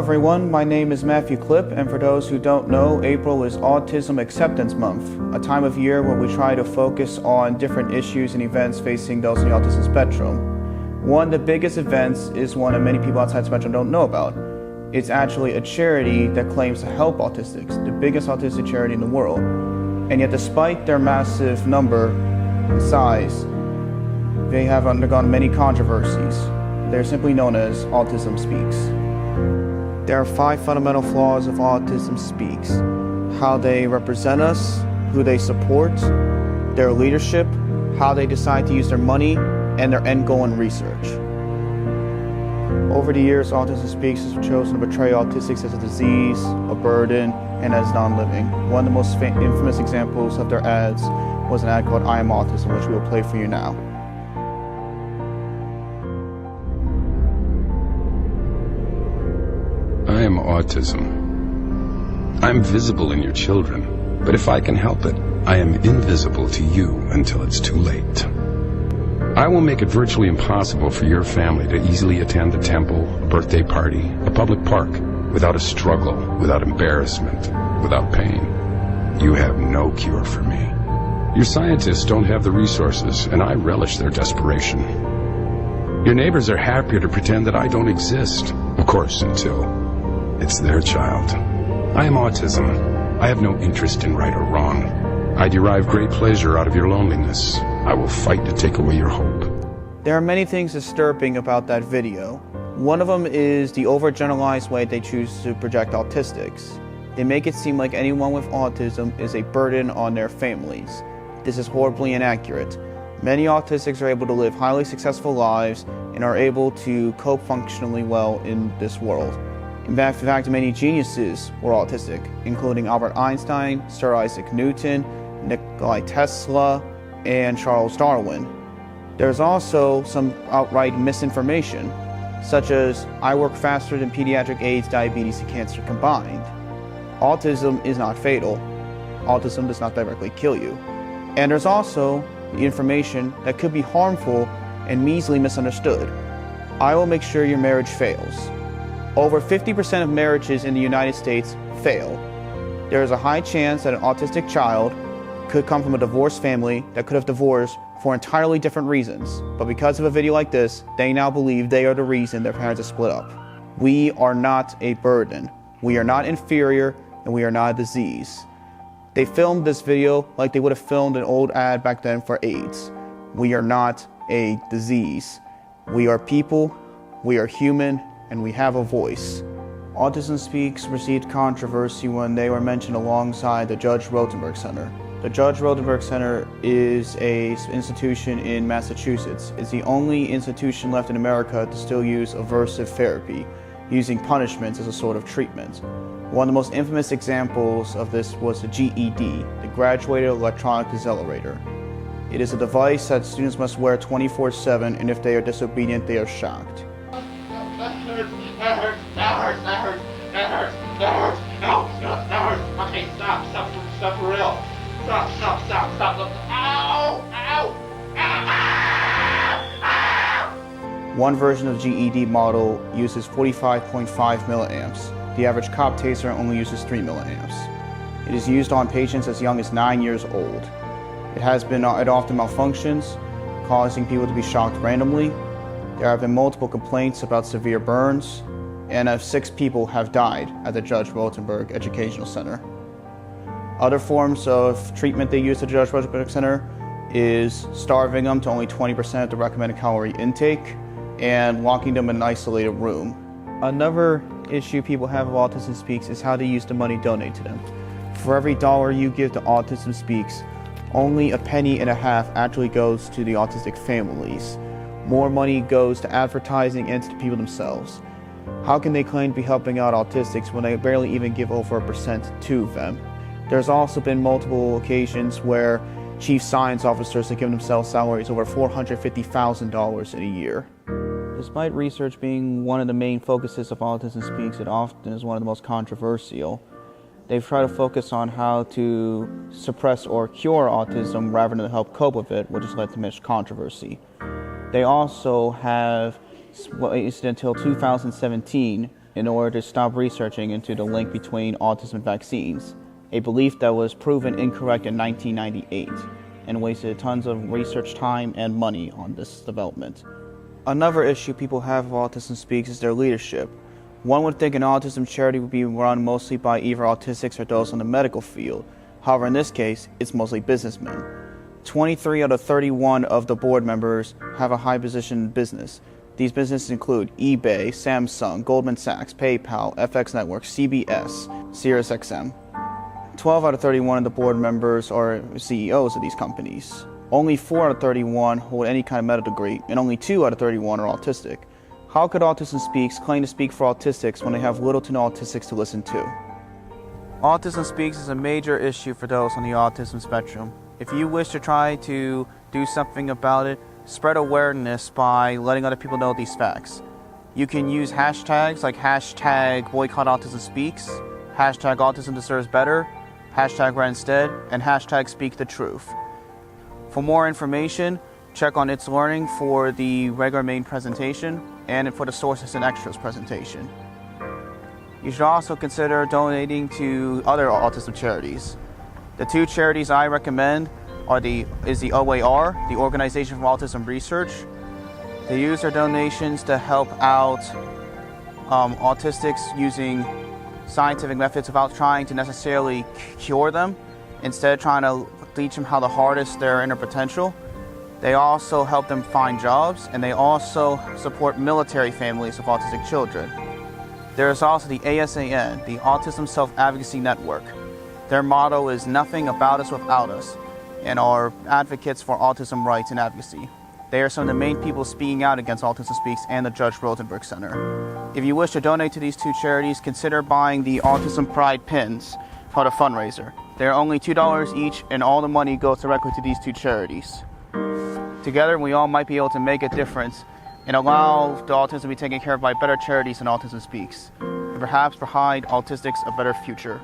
everyone, my name is Matt Klipp, and for those who don't know, April is Autism Acceptance Month, a time of year where we try to focus on different issues and events facing those in the autism spectrum. One of the biggest events is one that many people outside the spectrum don't know about. It's actually a charity that claims to help autistics, the biggest autistic charity in the world. And yet despite their massive number and size, they have undergone many controversies. They're simply known as Autism Speaks. There are 5 fundamental flaws of Autism Speaks: how they represent us, who they support, their leadership, how they decide to use their money, and their end goal in research. Over the years, Autism Speaks has chosen to portray autistics as a disease, a burden, and as non-living. One of the most infamous examples of their ads was an ad called I Am Autism, which we will play for you now. I am autism. I'm visible in your children, but if I can help it, I am invisible to you until it's too late. I will make it virtually impossible for your family to easily attend a temple, a birthday party, a public park, without a struggle, without embarrassment, without pain. You have no cure for me. Your scientists don't have the resources, and I relish their desperation. Your neighbors are happier to pretend that I don't exist, of course, until it's their child. I am autism. I have no interest in right or wrong. I derive great pleasure out of your loneliness. I will fight to take away your hope. There are many things disturbing about that video. One of them is the overgeneralized way they choose to project autistics. They make it seem like anyone with autism is a burden on their families. This is horribly inaccurate. Many autistics are able to live highly successful lives and are able to cope functionally well in this world. In fact, many geniuses were autistic, including Albert Einstein, Sir Isaac Newton, Nikola Tesla, and Charles Darwin. There's also some outright misinformation, such as I work faster than pediatric AIDS, diabetes, and cancer combined. Autism is not fatal. Autism does not directly kill you. And there's also the information that could be harmful and measly misunderstood. I will make sure your marriage fails. Over 50% of marriages in the United States fail. There is a high chance that an autistic child could come from a divorced family that could have divorced for entirely different reasons. But because of a video like this, they now believe they are the reason their parents are split up. We are not a burden. We are not inferior, and we are not a disease. They filmed this video like they would have filmed an old ad back then for AIDS. We are not a disease. We are people, we are human, and we have a voice. Autism Speaks received controversy when they were mentioned alongside the Judge Rotenberg Center. The Judge Rotenberg Center is an institution in Massachusetts. It's the only institution left in America to still use aversive therapy, using punishments as a sort of treatment. One of the most infamous examples of this was the GED, the Graduated Electronic Decelerator. It is a device that students must wear 24/7, and if they are disobedient, they are shocked. That hurts. No. Okay, stop for real. Stop. Ow. One version of GED model uses 45.5 milliamps. The average cop taser only uses 3 milliamps. It is used on patients as young as 9 years old. It often malfunctions, causing people to be shocked randomly. There have been multiple complaints about severe burns, and 6 people have died at the Judge Rotenberg Educational Center. Other forms of treatment they use at the Judge Rotenberg Center is starving them to only 20% of the recommended calorie intake and locking them in an isolated room. Another issue people have with Autism Speaks is how to use the money donated to them. For every $1 you give to Autism Speaks, only a penny and a half actually goes to the autistic families. More money goes to advertising and to the people themselves. How can they claim to be helping out autistics when they barely even give over 1% to them? There's also been multiple occasions where chief science officers have given themselves salaries over $450,000 in a year. Despite research being one of the main focuses of Autism Speaks, it often is one of the most controversial. They've tried to focus on how to suppress or cure autism rather than help cope with it, which has led to much controversy. They also have waited until 2017 in order to stop researching into the link between autism and vaccines, a belief that was proven incorrect in 1998 and wasted tons of research time and money on this development. Another issue people have with Autism Speaks is their leadership. One would think an autism charity would be run mostly by either autistics or those in the medical field. However, in this case, it's mostly businessmen. 23 out of 31 of the board members have a high position in business. These businesses include eBay, Samsung, Goldman Sachs, PayPal, FX Networks, CBS, SiriusXM. 12 out of 31 of the board members are CEOs of these companies. Only 4 out of 31 hold any kind of medical degree, and only 2 out of 31 are autistic. How could Autism Speaks claim to speak for autistics when they have little to no autistics to listen to? Autism Speaks is a major issue for those on the autism spectrum. If you wish to try to do something about it, spread awareness by letting other people know these facts. You can use hashtags like hashtag boycott autism speaks, hashtag autism deserves better, hashtag red instead, and hashtag speak the truth. For more information, check on It's Learning for the regular main presentation and for the sources and extras presentation. You should also consider donating to other autism charities. The two charities I recommend is the OAR, the Organization for Autism Research. They use their donations to help out autistics using scientific methods without trying to necessarily cure them, instead trying to teach them how to harness their inner potential. They also help them find jobs, and they also support military families of autistic children. There is also the ASAN, the Autism Self-Advocacy Network. Their motto is "Nothing about us without us," and are advocates for autism rights and advocacy. They are some of the main people speaking out against Autism Speaks and the Judge Rosenberg Center. If you wish to donate to these two charities, consider buying the Autism Pride pins for the fundraiser. They're only $2 each, and all the money goes directly to these two charities. Together, we all might be able to make a difference and allow the autism to be taken care of by better charities than Autism Speaks, and perhaps provide autistics a better future.